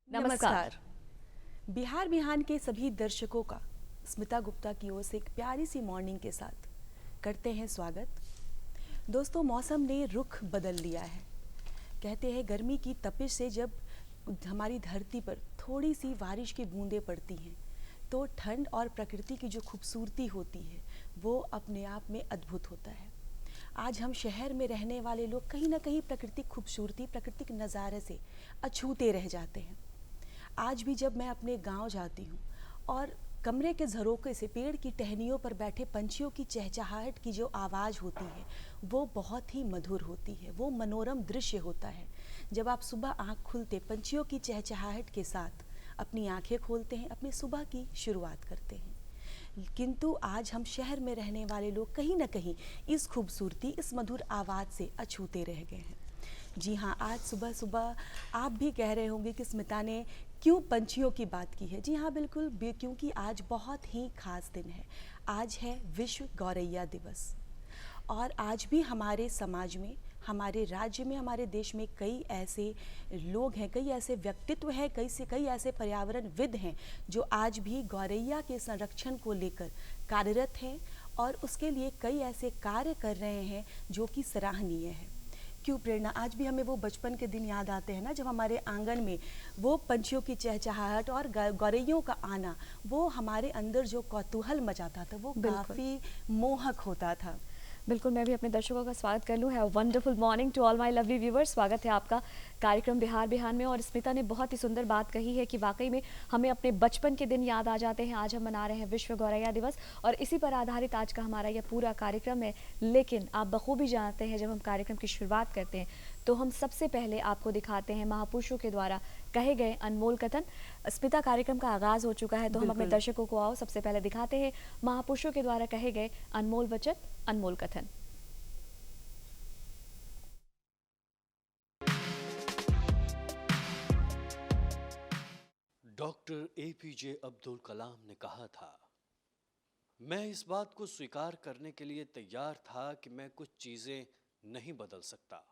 नमस्कार। बिहार बिहान के सभी दर्शकों का स्मिता गुप्ता की ओर से एक प्यारी सी मॉर्निंग के साथ करते हैं स्वागत। दोस्तों, मौसम ने रुख बदल लिया है। कहते हैं गर्मी की तपिश से जब हमारी धरती पर थोड़ी सी बारिश की बूंदें पड़ती हैं तो ठंड और प्रकृति की जो खूबसूरती होती है वो अपने आप में अद्भुत होता है। आज हम शहर में रहने वाले लोग कहीं ना कहीं प्राकृतिक खूबसूरती, प्राकृतिक नज़ारे से अछूते रह जाते हैं। आज भी जब मैं अपने गांव जाती हूँ और कमरे के झरोखे से पेड़ की टहनियों पर बैठे पंछियों की चहचहाहट की जो आवाज़ होती है वो बहुत ही मधुर होती है, वो मनोरम दृश्य होता है। जब आप सुबह आँख खुलते पंछियों की चहचहाहट के साथ अपनी आंखें खोलते हैं, अपनी सुबह की शुरुआत करते हैं। किंतु आज हम शहर में रहने वाले लोग कहीं ना कहीं इस खूबसूरती, इस मधुर आवाज़ से अछूते रह गए हैं। जी हाँ, आज सुबह सुबह आप भी कह रहे होंगे कि स्मिता ने क्यों पंछियों की बात की है। जी हाँ, बिल्कुल, क्योंकि आज बहुत ही खास दिन है। आज है विश्व गौरैया दिवस और आज भी हमारे समाज में, हमारे राज्य में, हमारे देश में कई ऐसे लोग हैं, कई ऐसे व्यक्तित्व हैं, कई ऐसे पर्यावरणविद हैं जो आज भी गौरैया के संरक्षण को लेकर कार्यरत हैं और उसके लिए कई ऐसे कार्य कर रहे हैं जो कि सराहनीय है। क्यों प्रेरणा, आज भी हमें वो बचपन के दिन याद आते हैं ना, जब हमारे आंगन में वो पंछियों की चहचहाहट और गौरैयों का आना, वो हमारे अंदर जो कौतूहल मचाता था वो काफ़ी मोहक होता था। बिल्कुल, मैं भी अपने दर्शकों का स्वागत कर लूँ। Have wonderful morning to all my lovely viewers. स्वागत है आपका कार्यक्रम बिहार बिहान में। और स्मिता ने बहुत ही सुंदर बात कही है कि वाकई में हमें अपने बचपन के दिन याद आ जाते हैं। आज हम मना रहे हैं विश्व गौरैया दिवस और इसी पर आधारित आज का हमारा यह पूरा कार्यक्रम है। लेकिन आप बखूबी जानते हैं, जब हम कार्यक्रम की शुरुआत करते हैं तो हम सबसे पहले आपको दिखाते हैं महापुरुषों के द्वारा कहे गए अनमोल कथन। स्मिता, कार्यक्रम का आगाज हो चुका है तो हम अपने दर्शकों को आओ सबसे पहले दिखाते हैं महापुरुषों के द्वारा कहे गए अनमोल वचन, अनमोल कथन। डॉक्टर एपीजे अब्दुल कलाम ने कहा था, मैं इस बात को स्वीकार करने के लिए तैयार था कि मैं कुछ चीजें नहीं बदल सकता।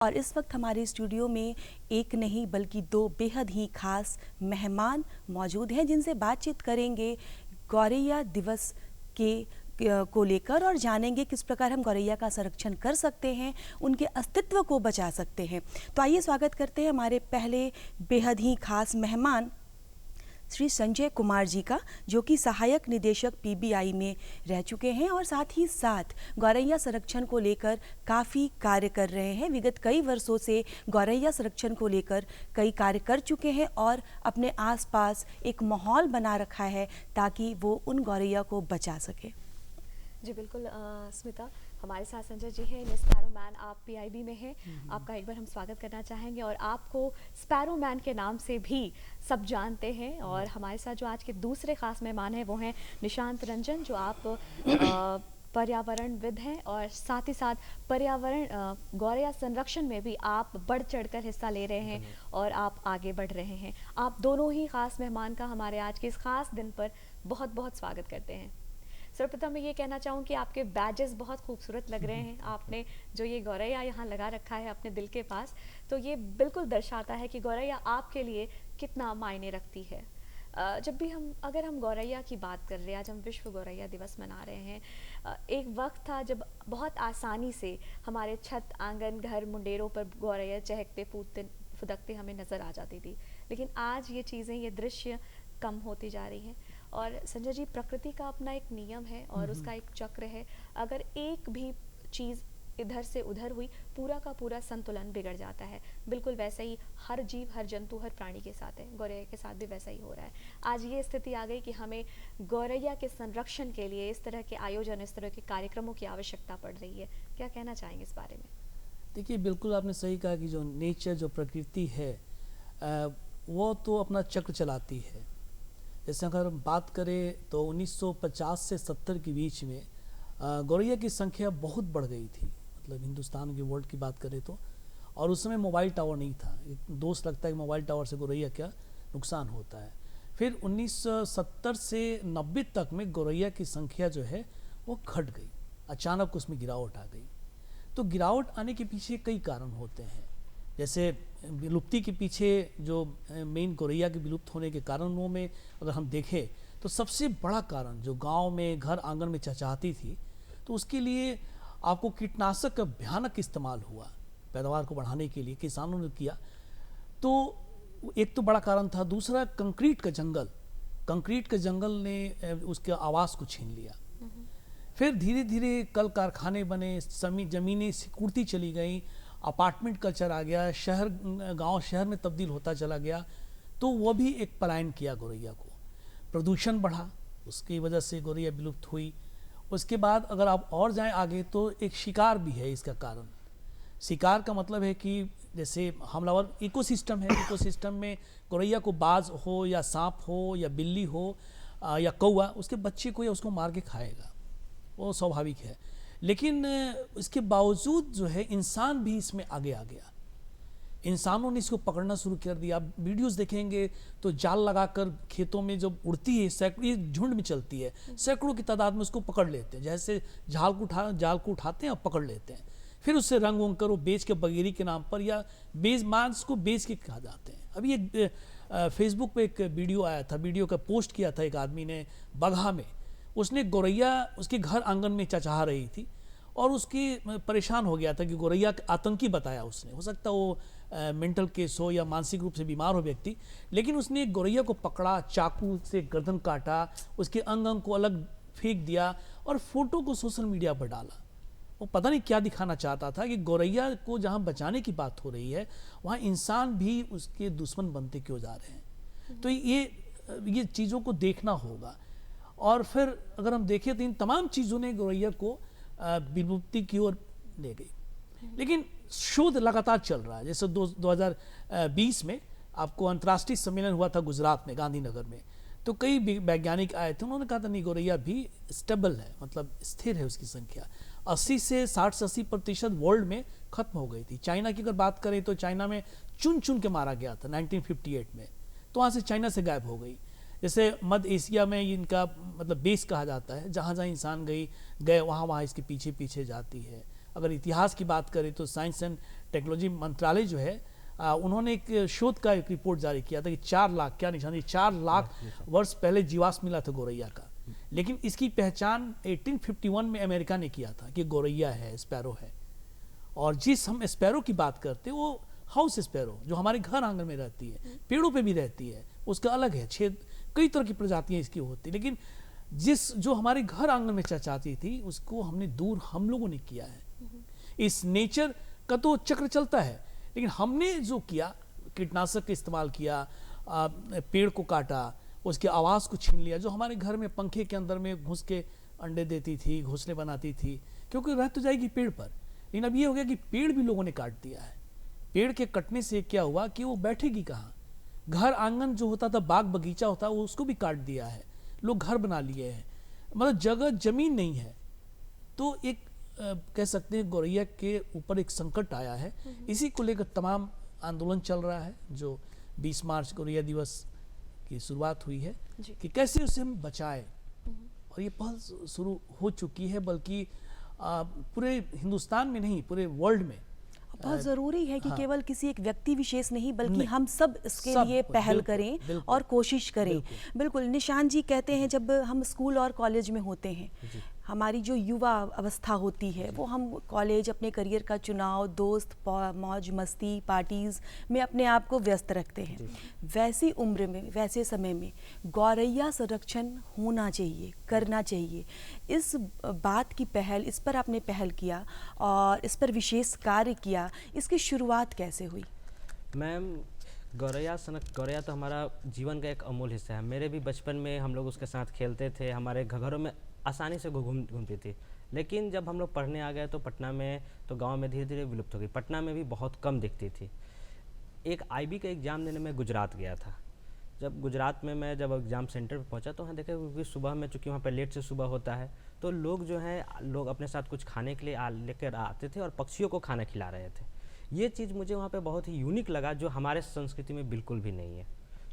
और इस वक्त हमारे स्टूडियो में एक नहीं बल्कि दो बेहद ही खास मेहमान मौजूद हैं जिनसे बातचीत करेंगे गौरैया दिवस को लेकर और जानेंगे किस प्रकार हम गौरैया का संरक्षण कर सकते हैं, उनके अस्तित्व को बचा सकते हैं। तो आइए स्वागत करते हैं हमारे पहले बेहद ही खास मेहमान श्री संजय कुमार जी का, जो कि सहायक निदेशक पीबीआई में रह चुके हैं और साथ ही साथ गौरैया संरक्षण को लेकर काफ़ी कार्य कर रहे हैं। विगत कई वर्षों से गौरैया संरक्षण को लेकर कई कार्य कर चुके हैं और अपने आसपास एक माहौल बना रखा है ताकि वो उन गौरैया को बचा सके। जी बिल्कुल स्मिता, हमारे साथ संजय जी हैं, स्पैरो मैन, आप पीआईबी में हैं। आपका एक बार हम स्वागत करना चाहेंगे और आपको स्पैरो मैन के नाम से भी सब जानते हैं। और हमारे साथ जो आज के दूसरे खास मेहमान हैं वो हैं निशांत रंजन, जो आप पर्यावरणविद हैं और साथ ही साथ पर्यावरण गौरैया संरक्षण में भी आप बढ़ चढ़कर हिस्सा ले रहे हैं और आप आगे बढ़ रहे हैं। आप दोनों ही खास मेहमान का हमारे आज के इस खास दिन पर बहुत बहुत स्वागत करते हैं। सर्वप्रथम मैं ये कहना चाहूँ कि आपके बैजेस बहुत खूबसूरत लग रहे हैं। आपने जो ये गौरैया यहाँ लगा रखा है अपने दिल के पास, तो ये बिल्कुल दर्शाता है कि गौरैया आपके लिए कितना मायने रखती है। जब भी अगर हम गौरैया की बात कर रहे हैं, आज हम विश्व गौरैया दिवस मना रहे हैं। एक वक्त था जब बहुत आसानी से हमारे छत, आंगन, घर, मुंडेरों पर गौरैया चहकते फूटते फुदकते हमें नज़र आ जाती थी। लेकिन आज ये चीज़ें, ये दृश्य कम होती जा रही हैं। और संजय जी, प्रकृति का अपना एक नियम है और उसका एक चक्र है। अगर एक भी चीज़ इधर से उधर हुई, पूरा का पूरा संतुलन बिगड़ जाता है। बिल्कुल वैसे ही हर जीव, हर जंतु, हर प्राणी के साथ है, गौरैया के साथ भी वैसा ही हो रहा है। आज ये स्थिति आ गई कि हमें गौरैया के संरक्षण के लिए इस तरह के आयोजन, इस तरह के कार्यक्रमों की आवश्यकता पड़ रही है। क्या कहना चाहेंगे इस बारे में? देखिए, बिल्कुल आपने सही कहा कि जो नेचर, जो प्रकृति है, वो तो अपना चक्र चलाती है। जैसे अगर हम बात करें तो 1950 से 70 के बीच में गौरैया की संख्या बहुत बढ़ गई थी, मतलब हिंदुस्तान की, वर्ल्ड की बात करें तो। और उस समय मोबाइल टावर नहीं था। एक दोस्त लगता है कि मोबाइल टावर से गौरैया क्या नुकसान होता है। फिर 1970 से 90 तक में गौरैया की संख्या जो है वो घट गई, अचानक उसमें गिरावट आ गई। तो गिरावट आने के पीछे कई कारण होते हैं। जैसे विलुप्ति के पीछे जो मेन गौरैया के विलुप्त होने के कारणों में अगर हम देखें तो सबसे बड़ा कारण जो गांव में घर आंगन में चहचहाती थी, तो उसके लिए आपको कीटनाशक का भयानक इस्तेमाल हुआ पैदावार को बढ़ाने के लिए, किसानों ने किया। तो एक तो बड़ा कारण था। दूसरा कंक्रीट का जंगल ने उसके आवास को छीन लिया। फिर धीरे धीरे कल कारखाने बने, जमीनें सिकुड़ती चली गई, अपार्टमेंट कल्चर आ गया, गांव शहर में तब्दील होता चला गया। तो वह भी एक पलायन किया गौरैया को। प्रदूषण बढ़ा, उसकी वजह से गौरैया विलुप्त हुई। उसके बाद अगर आप और जाएं आगे तो एक शिकार भी है इसका कारण। शिकार का मतलब है कि जैसे हमलावर इकोसिस्टम है, इकोसिस्टम में गौरैया को बाज हो या सांप हो या बिल्ली हो या कौवा उसके बच्चे को या उसको मार के खाएगा, वो स्वाभाविक है। लेकिन इसके बावजूद जो है इंसान भी इसमें आगे आ गया। इंसानों ने इसको पकड़ना शुरू कर दिया। आप वीडियोस देखेंगे तो जाल लगाकर खेतों में जब उड़ती है, सैकड़ों झुंड में चलती है, सैकड़ों की तादाद में उसको पकड़ लेते हैं। जैसे जाल को उठाते हैं और पकड़ लेते हैं, फिर उससे रंग वंग करो बेच के बगेरी के नाम पर या मांस को बेच के खा जाते हैं। अभी एक फेसबुक पे एक वीडियो आया था, वीडियो का पोस्ट किया था एक आदमी ने बगहा में। उसने गौरैया उसके घर आंगन में चहचहा रही थी और उसकी परेशान हो गया था कि गौरैया आतंकी बताया उसने। हो सकता वो मेंटल केस हो या मानसिक रूप से बीमार हो व्यक्ति, लेकिन उसने गौरैया को पकड़ा, चाकू से गर्दन काटा, उसके अंग अंग को अलग फेंक दिया और फोटो को सोशल मीडिया पर डाला। वो पता नहीं क्या दिखाना चाहता था कि गौरैया को जहाँ बचाने की बात हो रही है वहाँ इंसान भी उसके दुश्मन बनते क्यों जा रहे हैं। तो ये चीज़ों को देखना होगा। और फिर अगर हम देखें तो इन तमाम चीज़ों ने गौरैया को विलुप्ति की ओर ले गई। लेकिन शोध लगातार चल रहा है। जैसे 2020 में आपको अंतर्राष्ट्रीय सम्मेलन हुआ था गुजरात में, गांधीनगर में। तो कई वैज्ञानिक आए थे, उन्होंने कहा था नहीं गौरैया भी स्टेबल है, मतलब स्थिर है उसकी संख्या। 80 से 60% वर्ल्ड में खत्म हो गई थी। चाइना की अगर बात करें तो चाइना में चुन चुन के मारा गया था 1958 में, तो वहाँ से चाइना से गायब हो गई। जैसे मध्य एशिया में इनका मतलब बेस कहा जाता है, जहाँ जहाँ इंसान गए वहाँ इसके पीछे पीछे जाती है। अगर इतिहास की बात करें तो साइंस एंड टेक्नोलॉजी मंत्रालय जो है उन्होंने एक शोध का एक रिपोर्ट जारी किया था कि 4 लाख, क्या निशानी, 4 लाख वर्ष पहले जीवाश्म मिला था गौरैया का। लेकिन इसकी पहचान 1851 में अमेरिका ने किया था कि गौरैया है, स्पैरो है। और जिस हम स्पैरो की बात करते हैं वो हाउस स्पैरो जो हमारे घर आंगन में रहती है, पेड़ों पे भी रहती है, उसका अलग है छेद, कई तरह की प्रजातियां इसकी होती। लेकिन जो हमारे घर आंगन में चहचहाती थी उसको हमने दूर हम लोगों ने किया है। इस नेचर का तो चक्र चलता है, लेकिन हमने जो किया, कीटनाशक का इस्तेमाल किया, पेड़ को काटा, उसके आवास को छीन लिया। जो हमारे घर में पंखे के अंदर में घुस के अंडे देती थी, घोंसले बनाती थी, क्योंकि रह तो जाएगी पेड़ पर। लेकिन अब ये हो गया कि पेड़ भी लोगों ने काट दिया है। पेड़ के कटने से क्या हुआ कि वो बैठेगी कहाँ। घर आंगन जो होता था, बाग बगीचा होता, वो उसको भी काट दिया है, लोग घर बना लिए हैं, मतलब जगह जमीन नहीं है। तो एक कह सकते हैं गौरैया के ऊपर एक संकट आया है। इसी को लेकर तमाम आंदोलन चल रहा है। जो 20 मार्च गौरैया दिवस की शुरुआत हुई है कि कैसे उसे हम बचाएं, और ये पहल शुरू हो चुकी है, बल्कि पूरे हिंदुस्तान में नहीं, पूरे वर्ल्ड में। बहुत ज़रूरी है कि केवल किसी एक व्यक्ति विशेष नहीं, बल्कि हम सब इसके सब लिए पहल बिल्कुल, करें बिल्कुल, और कोशिश करें। बिल्कुल निशान जी कहते हैं जब हम स्कूल और कॉलेज में होते हैं, हमारी जो युवा अवस्था होती है वो हम कॉलेज, अपने करियर का चुनाव, दोस्त, मौज मस्ती, पार्टीज़ में अपने आप को व्यस्त रखते हैं। वैसी उम्र में, वैसे समय में गौरैया संरक्षण होना चाहिए, करना चाहिए। इस बात की पहल, इस पर आपने पहल किया और इस पर विशेष कार्य किया, इसकी शुरुआत कैसे हुई? मैम, गौरैया तो हमारा जीवन का एक अमूल्य हिस्सा है। मेरे भी बचपन में हम लोग उसके साथ खेलते थे, हमारे घरों में आसानी से घूमती थी। लेकिन जब हम लोग पढ़ने आ गए तो पटना में, तो गांव में धीरे धीरे विलुप्त हो गई। पटना में भी बहुत कम दिखती थी। एक IB का एग्ज़ाम देने में गुजरात गया था। जब गुजरात में मैं जब एग्ज़ाम सेंटर पर पहुंचा तो वहाँ देखा कि सुबह में, चूँकि वहाँ पर लेट से सुबह होता है, तो लोग जो हैं लोग अपने साथ कुछ खाने के लिए लेकर आते थे और पक्षियों को खाना खिला रहे थे। ये चीज़ मुझे वहाँ पे बहुत ही यूनिक लगा, जो हमारे संस्कृति में बिल्कुल भी नहीं है।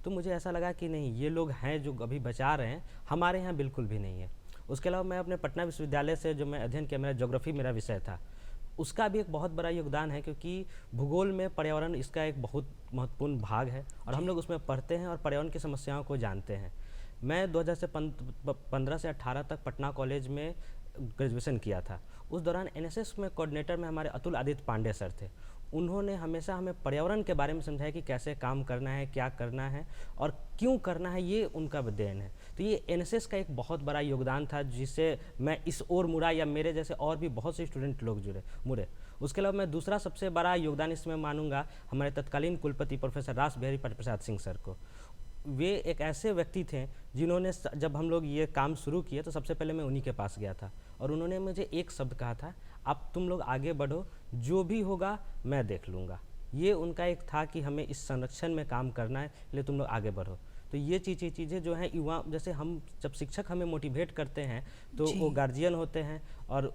तो मुझे ऐसा लगा कि नहीं, ये लोग हैं जो अभी बचा रहे हैं, हमारे यहाँ बिल्कुल भी नहीं है। उसके अलावा मैं अपने पटना विश्वविद्यालय से जो मैं अध्ययन किया, मेरा ज्योग्राफी मेरा विषय था, उसका भी एक बहुत बड़ा योगदान है, क्योंकि भूगोल में पर्यावरण इसका एक बहुत महत्वपूर्ण भाग है और हम लोग उसमें पढ़ते हैं और पर्यावरण की समस्याओं को जानते हैं। मैं 2015 से 18 तक पटना कॉलेज में ग्रेजुएशन किया था। उस दौरान एनएसएस में कोऑर्डिनेटर में हमारे अतुल आदित्य पांडे सर थे। उन्होंने हमेशा हमें पर्यावरण के बारे में समझाया कि कैसे काम करना है, क्या करना है और क्यों करना है, ये उनका देन है। तो ये एनएसएस का एक बहुत बड़ा योगदान था जिससे मैं इस ओर मुड़ा, या मेरे जैसे और भी बहुत से स्टूडेंट लोग मुड़े। उसके अलावा मैं दूसरा सबसे बड़ा योगदान इसमें मानूंगा हमारे तत्कालीन कुलपति प्रोफेसर रास बिहारी प्रसाद सिंह सर को। वे एक ऐसे व्यक्ति थे जिन्होंने जब हम लोग ये काम शुरू किए तो सबसे पहले मैं उन्हीं के पास गया था और उन्होंने मुझे एक शब्द कहा था, अब तुम लोग आगे बढ़ो, जो भी होगा मैं देख लूँगा। ये उनका एक था कि हमें इस संरक्षण में काम करना है, इसलिए तुम लोग आगे बढ़ो। तो ये चीज़ें जो हैं युवा, जैसे हम जब शिक्षक हमें मोटिवेट करते हैं तो वो गार्जियन होते हैं और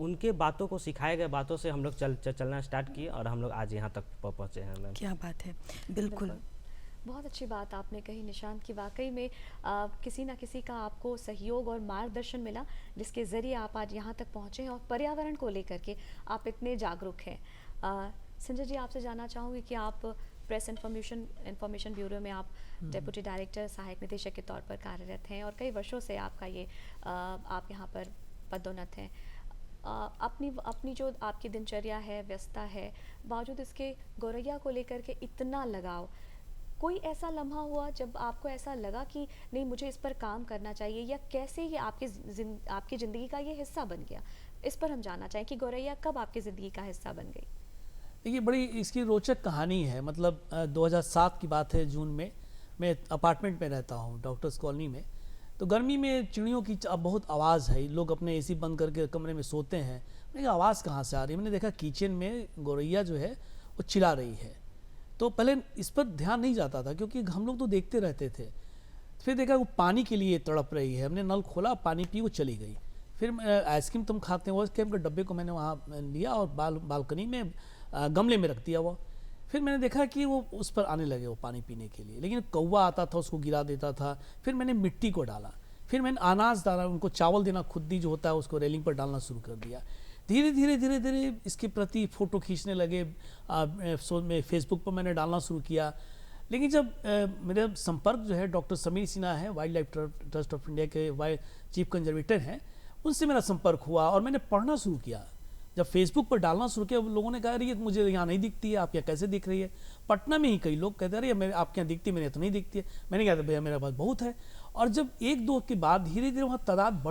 उनके बातों को, सिखाए गए बातों से हम लोग चलना स्टार्ट किए और हम लोग आज यहाँ तक पहुँचे हैं। मैम क्या बात है, बिल्कुल। बहुत अच्छी बात आपने कही निशांत, की वाकई में किसी ना किसी का आपको सहयोग और मार्गदर्शन मिला जिसके ज़रिए आप आज यहाँ तक पहुँचे हैं और पर्यावरण को लेकर के आप इतने जागरूक हैं। संजय जी, आपसे जानना चाहूँगी कि आप प्रेस इंफॉर्मेशन ब्यूरो में आप डेप्यूटी डायरेक्टर, सहायक निदेशक के तौर पर कार्यरत हैं और कई वर्षों से आपका ये आप यहाँ पर पदोन्नत हैं। अपनी जो आपकी दिनचर्या है, व्यस्तता है, बावजूद इसके गौरैया को लेकर के इतना लगाव, कोई ऐसा लम्हा हुआ जब आपको ऐसा लगा कि नहीं मुझे इस पर काम करना चाहिए, या कैसे ये आपकी ज़िंदगी का ये हिस्सा बन गया? इस पर हम जानना चाहें कि गौरैया कब आपकी ज़िंदगी का हिस्सा बन गई? देखिए, बड़ी इसकी रोचक कहानी है। मतलब 2007 की बात है, जून में मैं अपार्टमेंट में रहता हूँ डॉक्टर्स कॉलोनी में। तो गर्मी में चिड़ियों की अब बहुत आवाज़ है, लोग अपने एसी बंद करके कमरे में सोते हैं। मैंने कहा आवाज़ कहाँ से आ रही है? मैंने देखा किचन में गौरैया जो है वो चिल्ला रही है। तो पहले इस पर ध्यान नहीं जाता था क्योंकि हम लोग तो देखते रहते थे। फिर देखा वो पानी के लिए तड़प रही है। हमने नल खोला, पानी पी, वो चली गई। फिर आइसक्रीम तुम खाते हैं, वो आइसक्रीम के डब्बे को मैंने वहाँ लिया और बालकनी में गमले में रख दिया वो। फिर मैंने देखा कि वो उस पर आने लगे वो पानी पीने के लिए, लेकिन कौवा आता था उसको गिरा देता था। फिर मैंने मिट्टी को डाला, फिर मैंने अनाज डाला, उनको चावल देना खुद ही जो होता है उसको रेलिंग पर डालना शुरू कर दिया। धीरे धीरे इसके प्रति फ़ोटो खींचने लगे। में फेसबुक पर मैंने डालना शुरू किया। लेकिन जब मेरे संपर्क जो है डॉक्टर समीर सिन्हा है, wild life trust of India के चीफ कंजर्वेटर हैं, उनसे मेरा संपर्क हुआ और मैंने पढ़ना शुरू किया। जब फेसबुक पर डालना शुरू किया, लोगों ने कहा ये मुझे यहाँ नहीं दिखती है, आप यहाँ कैसे दिख रही है? पटना में ही कई लोग कहते अरे मेरे आपके यहाँ दिखती है, मेरे तो नहीं दिखती है। मैंने कहा भैया मेरे पास बहुत है। और जब एक दो के बाद धीरे धीरे वहाँ तादाद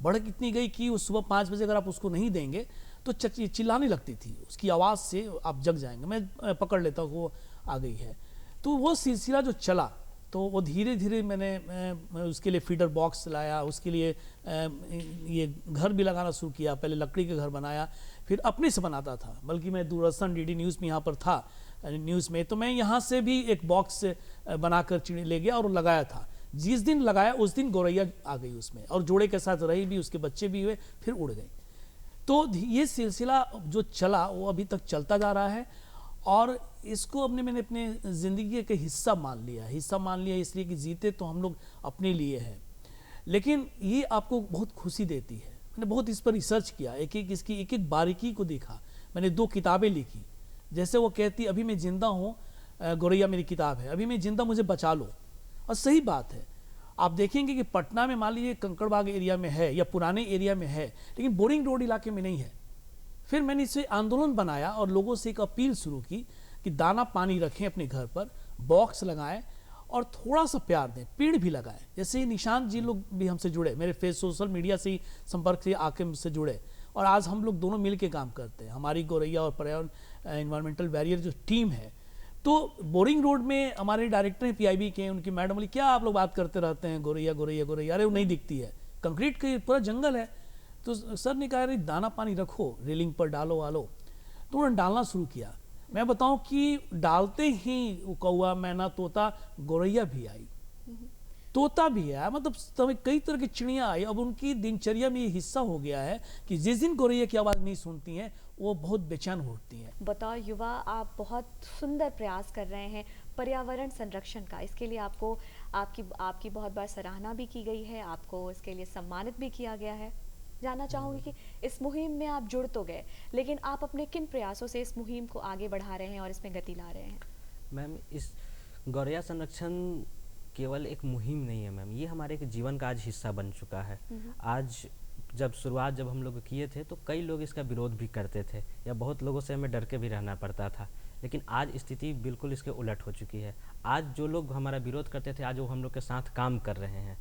बढ़ कितनी गई कि वो सुबह 5 बजे अगर आप उसको नहीं देंगे तो चिल्लाने लगती थी। उसकी आवाज़ से आप जग जाएंगे, मैं पकड़ लेता हूँ वो आ गई है। तो वो सिलसिला जो चला, तो वो धीरे धीरे मैंने उसके लिए फीडर बॉक्स लाया, उसके लिए ये घर भी लगाना शुरू किया। पहले लकड़ी के घर बनाया, फिर अपने से बनाता था। बल्कि मैं दूरदर्शन डीडी न्यूज़ में यहाँ पर था न्यूज़ में, तो मैं यहाँ से भी एक बॉक्स बनाकर चिड़ी ले गया और लगाया था। जिस दिन लगाया उस दिन गौरैया आ गई उसमें और जोड़े के साथ रही भी, उसके बच्चे भी हुए, फिर उड़ गई। तो ये सिलसिला जो चला वो अभी तक चलता जा रहा है और इसको मैंने अपने ज़िंदगी का हिस्सा मान लिया इसलिए कि जीते तो हम लोग अपने लिए हैं। लेकिन ये आपको बहुत खुशी देती है। मैंने बहुत इस पर रिसर्च किया, इसकी एक बारीकी को देखा। मैंने 2 किताबें लिखी। जैसे वो कहती अभी मैं जिंदा हूँ, गौरैया मेरी किताब है, अभी मैं जिंदा, मुझे बचा लो। और सही बात है। आप देखेंगे कि पटना में मान लीजिए कंकड़बाग एरिया में है या पुराने एरिया में है, लेकिन बोरिंग रोड इलाके में नहीं है। फिर मैंने इसे आंदोलन बनाया और लोगों से एक अपील शुरू की कि दाना पानी रखें अपने घर पर, बॉक्स लगाएं और थोड़ा सा प्यार दें, पेड़ भी लगाएं। जैसे निशांत जी लोग भी हमसे जुड़े, मेरे सोशल मीडिया से ही संपर्क से आके मुझसे जुड़े और आज हम लोग दोनों मिल के काम करते हैं। हमारी गौरैया और पर्यावरण एनवायरमेंटल बैरियर जो टीम है, तो बोरिंग रोड में हमारे डायरेक्टर हैं पीआईबी के, उनकी मैडम बोली क्या आप लोग बात करते रहते हैं गौरैया गौरैया गौरैया, अरे वो नहीं दिखती है, कंक्रीट का पूरा जंगल है। तो सर ने कहा अरे दाना पानी रखो, रेलिंग पर डालो वालो। तो उन्होंने डालना शुरू किया। मैं बताऊं कि डालते ही कौवा, मैना, तोता, गौरैया भी आई, तोता भी आया, मतलब कई तरह की चिड़ियाँ आई। अब उनकी दिनचर्या में ये हिस्सा हो गया है कि जिस दिन गौरैया की आवाज़ नहीं सुनती हैं वो बहुत बेचैन होती हैं। बताओ युवा, आप बहुत सुंदर प्रयास कर रहे हैं पर्यावरण संरक्षण का। इसके लिए आपकी बहुत बार सराहना भी की गई है, आपको इसके लिए सम्मानित भी किया गया है। जानना चाहूँगी कि इस मुहिम में आप जुड़ तो गए, लेकिन आप अपने किन प्रयासों से इस मुहिम को आगे बढ़ा रहे हैं और इसमें गति ला रहे हैं? मैम, इस गौरैया संरक्षण केवल एक मुहिम नहीं है मैम, ये हमारे एक जीवन का आज हिस्सा बन चुका है। आज जब हम लोग किए थे तो कई लोग इसका विरोध भी करते थे या बहुत लोगों से हमें डर के भी रहना पड़ता था, लेकिन आज स्थिति बिल्कुल इसके उलट हो चुकी है। आज जो लोग हमारा विरोध करते थे, आज वो हम लोग के साथ काम कर रहे हैं।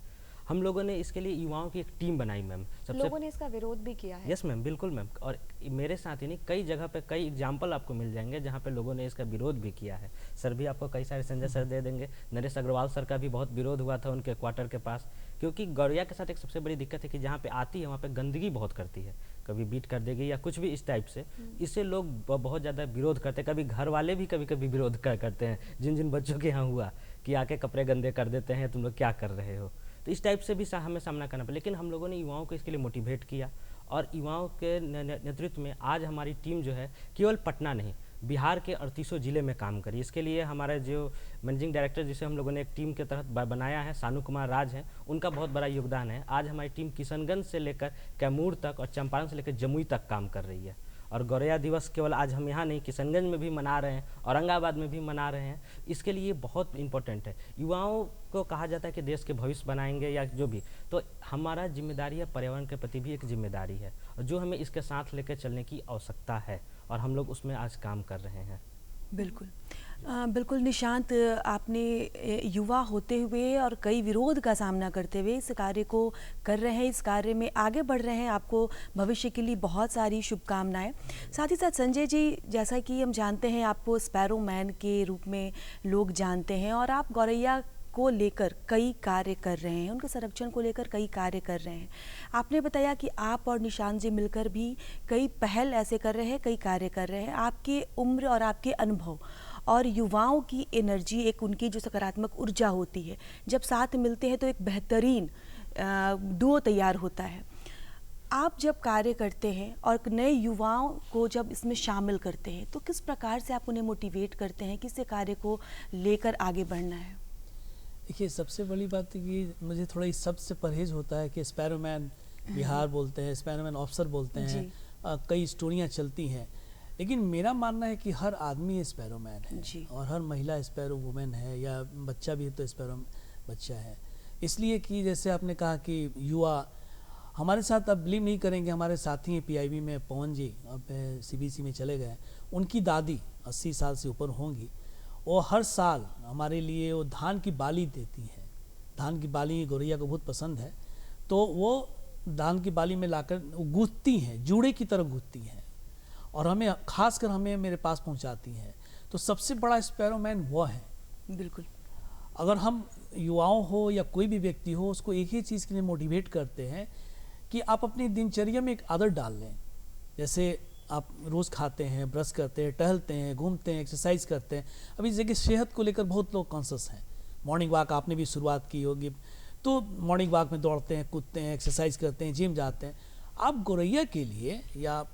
हम लोगों ने इसके लिए युवाओं की एक टीम बनाई मैम। लोगों ने इसका विरोध भी किया है? यस मैम, बिल्कुल मैम। और मेरे साथ ही नहीं, कई जगह पे कई एग्जाम्पल आपको मिल जाएंगे जहाँ पे लोगों ने इसका विरोध भी किया है। सर भी आपको कई सारे, संजय सर दे देंगे, नरेश अग्रवाल सर का भी बहुत विरोध हुआ था उनके क्वार्टर के पास, क्योंकि गौरैया के साथ एक सबसे बड़ी दिक्कत है कि जहाँ पे आती है वहाँ पे गंदगी बहुत करती है, कभी बीट कर देगी या कुछ भी इस टाइप से। इससे लोग बहुत ज़्यादा विरोध करते हैं। कभी घर वाले भी कभी कभी विरोध करते हैं, जिन बच्चों के यहाँ हुआ कि आके कपड़े गंदे कर देते हैं, तुम लोग क्या कर रहे हो। तो इस टाइप से भी हमें सामना करना पड़ा, लेकिन हम लोगों ने युवाओं को इसके लिए मोटिवेट किया और युवाओं के नेतृत्व में आज हमारी टीम जो है केवल पटना नहीं, बिहार के 38 जिले में काम करी। इसके लिए हमारे जो मैनेजिंग डायरेक्टर जिसे हम लोगों ने एक टीम के तहत बनाया है, सानू कुमार राज हैं, उनका बहुत बड़ा योगदान है। आज हमारी टीम किशनगंज से लेकर कैमूर तक और चंपारण से लेकर जमुई तक काम कर रही है। और गौरैया दिवस केवल आज हम यहाँ नहीं, किशनगंज में भी मना रहे हैं, औरंगाबाद में भी मना रहे हैं। इसके लिए बहुत इम्पोर्टेंट है। युवाओं को कहा जाता है कि देश के भविष्य बनाएंगे या जो भी, तो हमारा जिम्मेदारी है, पर्यावरण के प्रति भी एक जिम्मेदारी है और जो हमें इसके साथ लेकर चलने की आवश्यकता है और हम लोग उसमें आज काम कर रहे हैं। बिल्कुल बिल्कुल निशांत, आपने युवा होते हुए और कई विरोध का सामना करते हुए इस कार्य को कर रहे हैं, इस कार्य में आगे बढ़ रहे हैं। आपको भविष्य के लिए बहुत सारी शुभकामनाएं। साथ ही साथ संजय जी, जैसा कि हम जानते हैं आपको स्पैरो मैन के रूप में लोग जानते हैं और आप गौरैया को लेकर कई कार्य कर रहे हैं, उनके संरक्षण को लेकर कई कार्य कर रहे हैं। आपने बताया कि आप और निशांत जी मिलकर भी कई पहल ऐसे कर रहे हैं, कई कार्य कर रहे हैं। आपकी उम्र और आपके अनुभव और युवाओं की एनर्जी, एक उनकी जो सकारात्मक ऊर्जा होती है, जब साथ मिलते हैं तो एक बेहतरीन डुओ तैयार होता है। आप जब कार्य करते हैं और नए युवाओं को जब इसमें शामिल करते हैं तो किस प्रकार से आप उन्हें मोटिवेट करते हैं, किस कार्य को लेकर आगे बढ़ना है? देखिए, सबसे बड़ी बात है कि मुझे थोड़ा इस सब से परहेज होता है कि स्पैरोमैन बिहार बोलते हैं, स्पैरोमैन ऑफिसर बोलते हैं, कई स्टोरियाँ चलती हैं, लेकिन मेरा मानना है कि हर आदमी स्पैरोमैन है और हर महिला स्पैरो वुमेन है या बच्चा भी तो स्पैरो बच्चा है। इसलिए कि जैसे आपने कहा कि युवा हमारे साथ, अब बिलीव नहीं करेंगे, हमारे साथी हैं पीआईबी में पवन जी, अब सीबीसी में चले गए। उनकी दादी 80 साल से ऊपर होंगी, वो हर साल हमारे लिए वो धान की बाली देती हैं। धान की बाली गौरैया को बहुत पसंद है, तो वो धान की बाली में लाकर गूंथती हैं, जूड़े की तरह गूंथती हैं और हमें, खासकर हमें, मेरे पास पहुंचाती हैं। तो सबसे बड़ा स्पैरोमैन वो है। बिल्कुल। अगर हम युवाओं हो या कोई भी व्यक्ति हो, उसको एक ही चीज़ के लिए मोटिवेट करते हैं कि आप अपनी दिनचर्या में एक आदत डाल लें। जैसे आप रोज़ खाते हैं, ब्रश करते हैं, टहलते हैं, घूमते हैं, एक्सरसाइज करते हैं। अभी जगह सेहत को लेकर बहुत लोग कॉन्शियस हैं। मॉर्निंग वॉक आपने भी शुरुआत की होगी, तो मॉर्निंग वॉक में दौड़ते हैं, कूदते हैं, एक्सरसाइज करते हैं, जिम जाते हैं। आप गौरैया के लिए या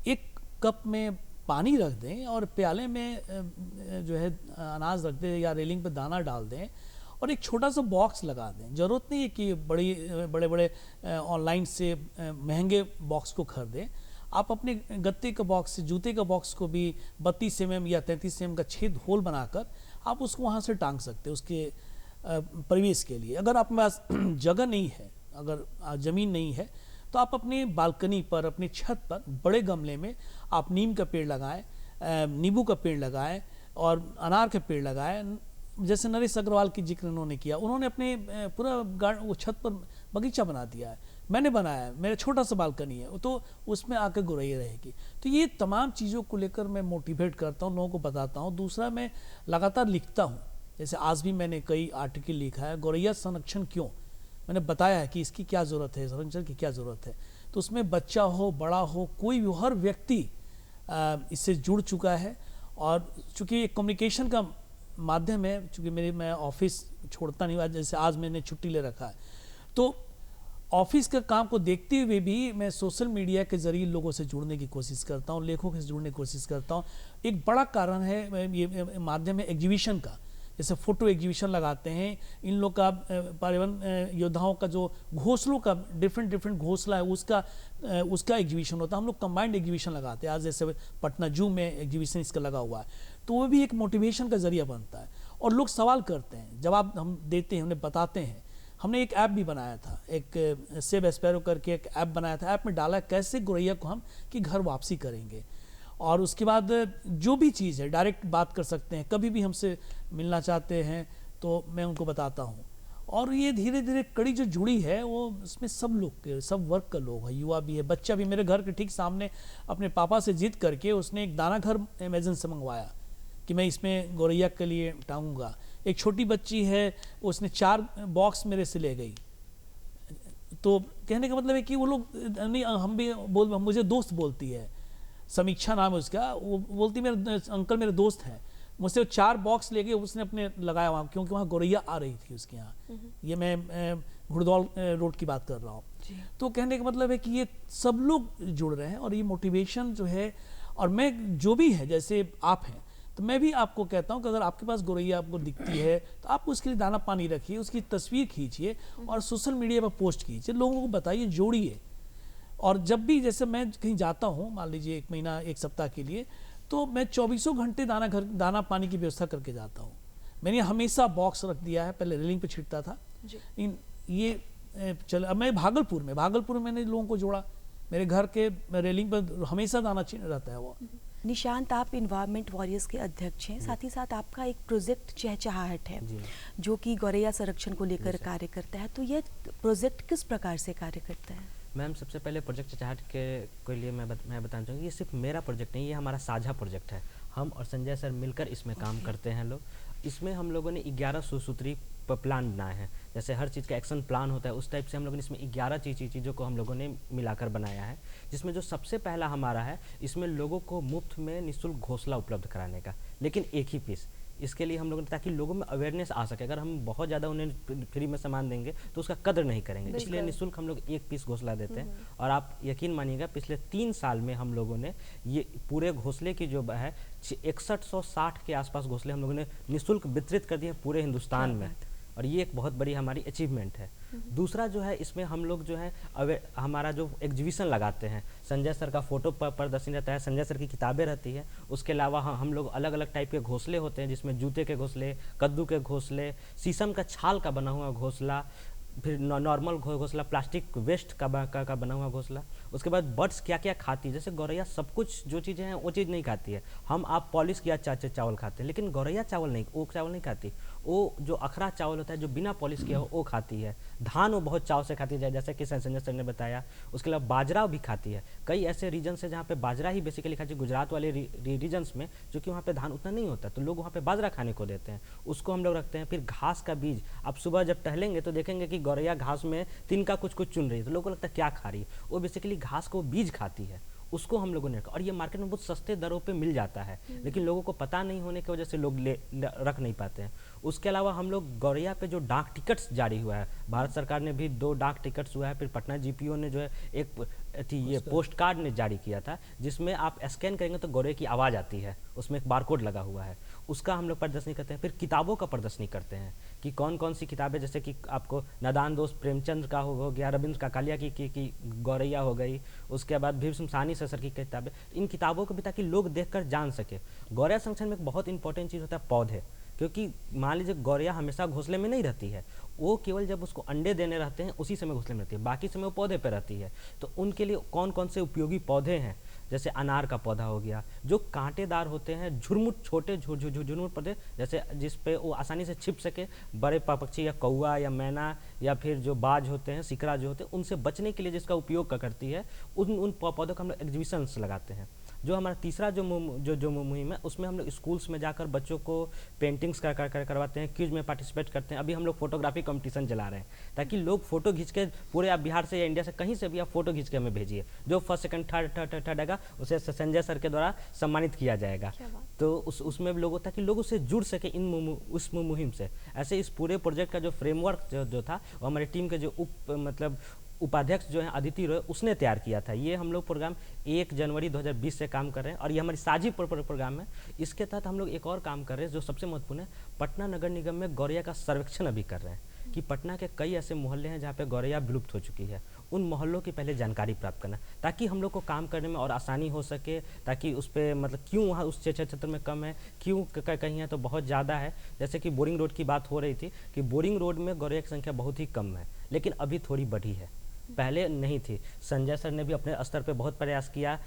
एक कप में पानी रख दें और प्याले में जो है अनाज रख दें या रेलिंग पर दाना डाल दें और एक छोटा सा बॉक्स लगा दें। ज़रूरत नहीं है कि बड़े बड़े ऑनलाइन से महंगे बॉक्स को खरीदें। आप अपने गत्ते का बॉक्स से, जूते का बॉक्स को भी 32 mm या 33 mm का छेद होल बनाकर आप उसको वहाँ से टांग सकते हैं उसके परिवेश के लिए। अगर आपके पास जगह नहीं है, अगर ज़मीन नहीं है, तो आप अपनी बालकनी पर, अपनी छत पर बड़े गमले में आप नीम का पेड़ लगाएं, नींबू का पेड़ लगाएं और अनार के पेड़ लगाएं। जैसे नरेश अग्रवाल की जिक्र उन्होंने किया, उन्होंने अपने पूरा वो छत पर बगीचा बना दिया है। मैंने बनाया है, मेरा छोटा सा बालकनी है, तो उसमें आकर गौरैया रहेगी। तो ये तमाम चीज़ों को लेकर मैं मोटिवेट करता हूँ, लोगों को बताता हूँ। दूसरा, मैं लगातार लिखता हूँ। जैसे आज भी मैंने कई आर्टिकल लिखा है, गौरैया संरक्षण क्यों, मैंने बताया है कि इसकी क्या ज़रूरत है, संरक्षण की क्या ज़रूरत है। तो उसमें बच्चा हो, बड़ा हो, कोई भी, हर व्यक्ति इससे जुड़ चुका है। और चूँकि एक कम्युनिकेशन का माध्यम है, चूँकि मैं ऑफिस छोड़ता नहीं हुआ, जैसे आज मैंने छुट्टी ले रखा है, तो ऑफिस के काम को देखते हुए भी मैं सोशल मीडिया के जरिए लोगों से जुड़ने की कोशिश करता हूँ, लेखों से जुड़ने की कोशिश करता हूँ। एक बड़ा कारण है ये माध्यम है एग्जीबिशन का। जैसे फोटो एग्जीबिशन लगाते हैं, इन लोग का पर्यावरण योद्धाओं का जो घोंसलों का डिफरेंट घोंसला है उसका एग्जीबिशन होता है। हम लोग कंबाइंड एग्जीबिशन लगाते हैं। आज जैसे पटना जू में एग्जीबिशन इसका लगा हुआ है, तो वो भी एक मोटिवेशन का जरिया बनता है। और लोग सवाल करते हैं, जवाब हम देते हैं, उन्हें बताते हैं। हमने एक ऐप भी बनाया था, एक सेव स्पैरो करके एक ऐप बनाया था। ऐप में डाला कैसे गौरैया को हम कि घर वापसी करेंगे, और उसके बाद जो भी चीज़ है डायरेक्ट बात कर सकते हैं। कभी भी हमसे मिलना चाहते हैं तो मैं उनको बताता हूँ। और ये धीरे धीरे कड़ी जो जुड़ी है वो इसमें सब लोग के, सब वर्ग का लोग है, युवा भी है, बच्चा भी। मेरे घर के ठीक सामने अपने पापा से जिद करके उसने एक दाना घर अमेजन से मंगवाया कि मैं इसमें गौरैया के लिए टांगूंगा। एक छोटी बच्ची है, उसने 4 बॉक्स मेरे से ले गई। तो कहने का मतलब है कि वो लोग नहीं, हम भी मुझे दोस्त बोलती है, समीक्षा नाम है उसका, वो बोलती मेरे अंकल मेरे दोस्त हैं। मुझसे 4 बॉक्स ले गए, उसने अपने लगाया वहाँ, क्योंकि वहाँ गौरैया आ रही थी उसके यहाँ। ये मैं घुड़दौल रोड की बात कर रहा हूँ। तो कहने का मतलब है कि ये सब लोग जुड़ रहे हैं और ये मोटिवेशन जो है। और मैं जो भी है, जैसे आप हैं, तो मैं भी आपको कहता हूँ कि अगर आपके पास गौरैया आपको दिखती है तो आप उसके लिए दाना पानी रखिए, उसकी तस्वीर खींचिए और सोशल मीडिया पर पोस्ट कीजिए, लोगों को बताइए, जोड़िए। और जब भी जैसे मैं कहीं जाता हूँ, मान लीजिए 1 महीना 1 सप्ताह के लिए, तो मैं 24 घंटे दाना पानी की व्यवस्था करके जाता हूँ। मैंने हमेशा बॉक्स रख दिया है, पहले रेलिंग पे छिड़कता था। अब मैं भागलपुर में मैंने लोगों को जोड़ा। मेरे घर के रेलिंग पर हमेशा दाना रहता है वो। निशांत, आप इन्वायरमेंट वॉरियर्स के अध्यक्ष हैं, साथ ही साथ आपका एक प्रोजेक्ट चहचहाहट है जो कि गौरैया संरक्षण को लेकर कार्य करता है। तो ये प्रोजेक्ट किस प्रकार से कार्य करता है? मैम, सबसे पहले प्रोजेक्ट चहचहाहट के लिए मैं बताना चाहूँगी, ये सिर्फ मेरा प्रोजेक्ट नहीं, ये हमारा साझा प्रोजेक्ट है। हम और संजय सर मिलकर इसमें काम करते हैं लोग। इसमें हम लोगों ने 11 सुसूत्री प्लान बनाए हैं। जैसे हर चीज़ का एक्शन प्लान होता है, उस टाइप से हम लोगों ने इसमें 11 चीज़ों को हम लोगों ने मिलाकर बनाया है। जिसमें जो सबसे पहला हमारा है, इसमें लोगों को मुफ्त में निःशुल्क घोंसला उपलब्ध कराने का, लेकिन एक ही पीस। इसके लिए हम लोगों ने, ताकि लोगों में अवेयरनेस आ सके। अगर हम बहुत ज़्यादा उन्हें फ्री में सामान देंगे तो उसका कदर नहीं करेंगे, इसलिए निःशुल्क हम लोग 1 पीस घोंसला देते हैं। और आप यकीन मानिएगा, पिछले 3 साल में हम लोगों ने ये पूरे घोंसले की जो है 6160 के आसपास घोंसले हम लोगों ने निःशुल्क वितरित कर दिए पूरे हिंदुस्तान में। और ये एक बहुत बड़ी हमारी अचीवमेंट है। दूसरा जो है, इसमें हम लोग जो है हमारा जो एग्जीबिशन लगाते हैं, संजय सर का फोटो प्रदर्शनी रहता है, संजय सर की किताबें रहती है। उसके अलावा हम लोग अलग अलग टाइप के घोंसले होते हैं, जिसमें जूते के घोंसले, कद्दू के घोंसले, शीशम का छाल का बना हुआ घोंसला, फिर नॉर्मल घोंसला, प्लास्टिक वेस्ट का बना हुआ घोंसला। उसके बाद बर्ड्स क्या क्या खाती है, जैसे गौरैया सब कुछ जो चीज़ें हैं वो चीज़ नहीं खाती है। आप पॉलिश किया चावल खाते हैं, लेकिन गौरैया वो चावल नहीं खाती। वो जो अखरा चावल होता है जो बिना पॉलिश किया हो वो खाती है। धान वो बहुत चाव से खाती है, जैसे कि संजय सर ने बताया। उसके अलावा बाजरा भी खाती है। कई ऐसे रीजन्स है जहाँ पे बाजरा ही बेसिकली खाती है। गुजरात वाले रीजन्स में, जो कि वहाँ पे धान उतना नहीं होता, तो लोग वहाँ पे बाजरा खाने को देते हैं, उसको हम लोग रखते हैं। फिर घास का बीज, आप सुबह जब टहलेंगे तो देखेंगे कि गौरैया घास में तिनका कुछ चुन रही है, तो लोगों को लगता है क्या खा रही है। वो बेसिकली घास को बीज खाती है, उसको हम लोगों ने रखा। और ये मार्केट में बहुत सस्ते दरों पे मिल जाता है, लेकिन लोगों को पता नहीं होने की वजह से लोग रख नहीं पाते हैं। उसके अलावा हम लोग गौरैया पे जो डाक टिकट्स जारी हुआ है, भारत सरकार ने भी 2 डाक टिकट्स हुआ है। फिर पटना जीपीओ ने जो है एक ये पोस्ट कार्ड ने जारी किया था, जिसमें आप स्कैन करेंगे तो गौरैया की आवाज़ आती है, उसमें एक बारकोड लगा हुआ है। उसका हम लोग प्रदर्शनी करते हैं। फिर किताबों का प्रदर्शनी करते हैं कि कौन कौन सी किताबें, जैसे कि आपको नादान दोस्त प्रेमचंद का हो गया, रविंद्र काकालिया की गौरैया हो गई। उसके बाद भीष्म साहनी सर की किताबें, इन किताबों को भी ताकि लोग देखकर जान सके। गौरैया संरक्षण में एक बहुत इंपॉर्टेंट चीज़ होता है पौधे, क्योंकि मान लीजिए गौरैया हमेशा घोंसले में नहीं रहती है, वो केवल जब उसको अंडे देने रहते हैं उसी समय घोंसले में रहती है, बाकी समय वो पौधे पर रहती है। तो उनके लिए कौन कौन से उपयोगी पौधे हैं, जैसे अनार का पौधा हो गया, जो कांटेदार होते हैं, झुरमुट छोटे झुरमुट पौधे, जैसे जिस पे वो आसानी से छिप सके, बड़े पक्षी या कौआ या मैना या फिर जो बाज होते हैं, सिकरा जो होते हैं, उनसे बचने के लिए जिसका उपयोग करती है, उन पौधों का हम लोग एग्जीबिशंस लगाते हैं। जो हमारा तीसरा जो मुहिम है, उसमें हम लोग स्कूल्स में जाकर बच्चों को पेंटिंग्स करवाते हैं, क्विज में पार्टिसिपेट करते हैं। अभी हम लोग फोटोग्राफी कंपटीशन चला रहे हैं, ताकि लोग फोटो खींच के पूरे आप बिहार से या इंडिया से कहीं से भी आप फोटो खींच के हमें भेजिए। जो फर्स्ट सेकंड थर्ड आएगा उसे संजय सर के द्वारा सम्मानित किया जाएगा। तो उसमें भी लोगों, ताकि लोग उससे जुड़ सके उस मुहिम से। ऐसे इस पूरे प्रोजेक्ट का जो फ्रेमवर्क जो था, वो हमारी टीम के जो उपाध्यक्ष जो है अदिति रॉय, उसने तैयार किया था। ये हम लोग प्रोग्राम 1 जनवरी 2020 से काम कर रहे हैं और ये हमारी साझी प्रोग्राम है। इसके तहत हम लोग एक और काम कर रहे हैं जो सबसे महत्वपूर्ण है, पटना नगर निगम में गौरैया का सर्वेक्षण अभी कर रहे हैं कि पटना के कई ऐसे मोहल्ले हैं जहाँ पे गौरैया विलुप्त हो चुकी है, उन मोहल्लों की पहले जानकारी प्राप्त करना, ताकि हम लोग को काम करने में और आसानी हो सके, ताकि उस पर मतलब क्यों वहाँ उस क्षेत्र में कम है, क्यों कहीं है तो बहुत ज़्यादा है। जैसे कि बोरिंग रोड की बात हो रही थी कि बोरिंग रोड में गौरैया की संख्या बहुत ही कम है, लेकिन अभी थोड़ी बढ़ी है, पहले नहीं थी। संजय सर ने भी अपने स्तर पे बहुत प्रयास किया।